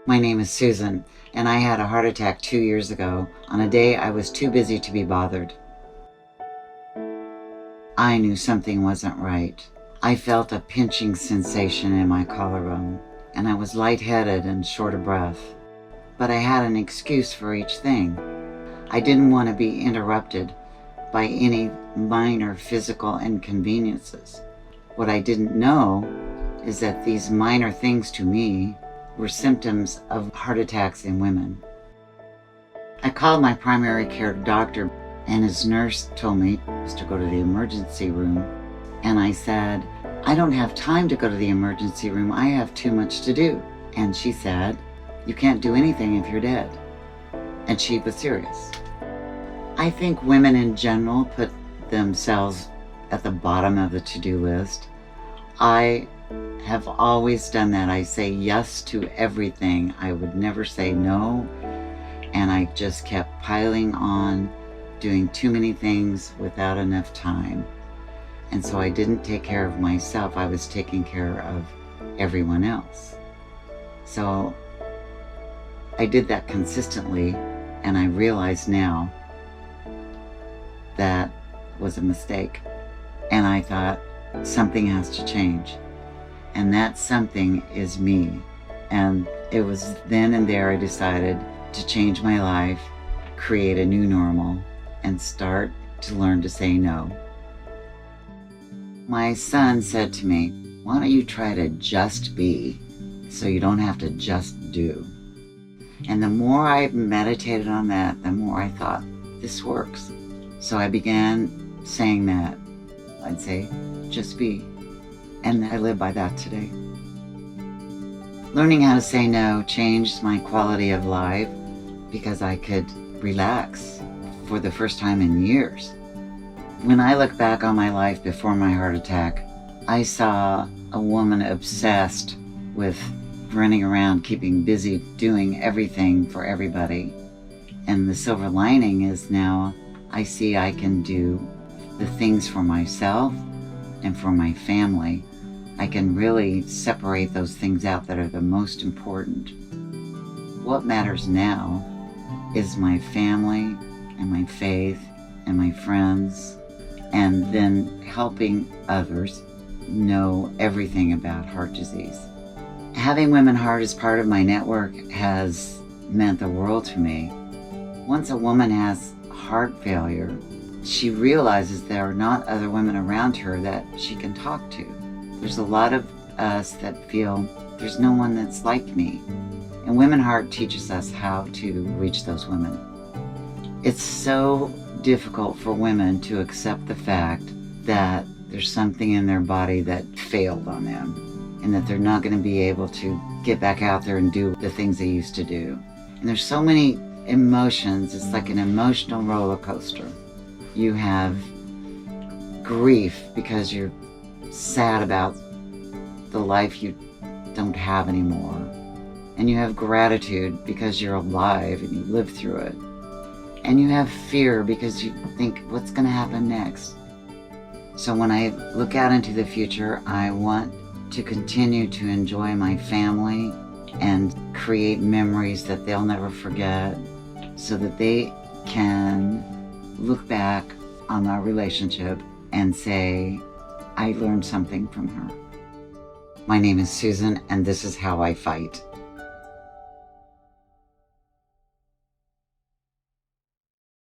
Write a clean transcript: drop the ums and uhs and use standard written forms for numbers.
My name is Susan, and I had a heart attack 2 years ago on a day I was too busy to be bothered. I knew something wasn't right. I felt a pinching sensation in my collarbone, and I was lightheaded and short of breath. But I had an excuse for each thing. I didn't want to be interrupted by any minor physical inconveniences. What I didn't know is that these minor things to me were symptoms of heart attacks in women. I called my primary care doctor, and his nurse told me to go to the emergency room. And I said, I don't have time to go to the emergency room. I have too much to do. And she said, you can't do anything if you're dead. And she was serious. I think women in general put themselves at the bottom of the to-do list. I have always done that. I say yes to everything. I would never say no. And I just kept piling on, doing too many things without enough time. And so I didn't take care of myself. I was taking care of everyone else. So I did that consistently, and I realize now that was a mistake. And I thought, something has to change. And that something is me. And it was then and there I decided to change my life, create a new normal, and start to learn to say no. My son said to me, why don't you try to just be so you don't have to just do? And the more I meditated on that, the more I thought, this works. So I began saying that. I'd say, just be. And I live by that today. Learning how to say no changed my quality of life because I could relax for the first time in years. When I look back on my life before my heart attack, I saw a woman obsessed with running around, keeping busy, doing everything for everybody. And the silver lining is now I see I can do the things for myself and for my family. I can really separate those things out that are the most important. What matters now is my family and my faith and my friends, and then helping others know everything about heart disease. Having Women Heart as part of my network has meant the world to me. Once a woman has heart failure, she realizes there are not other women around her that she can talk to. There's a lot of us that feel there's no one that's like me. And Women Heart teaches us how to reach those women. It's so difficult for women to accept the fact that there's something in their body that failed on them and that they're not going to be able to get back out there and do the things they used to do. And there's so many emotions. It's like an emotional roller coaster. You have grief because you're sad about the life you don't have anymore. And you have gratitude because you're alive and you lived through it. And you have fear because you think, what's going to happen next? So when I look out into the future, I want to continue to enjoy my family and create memories that they'll never forget so that they can look back on our relationship and say, I learned something from her. My name is Susan, and this is how I fight.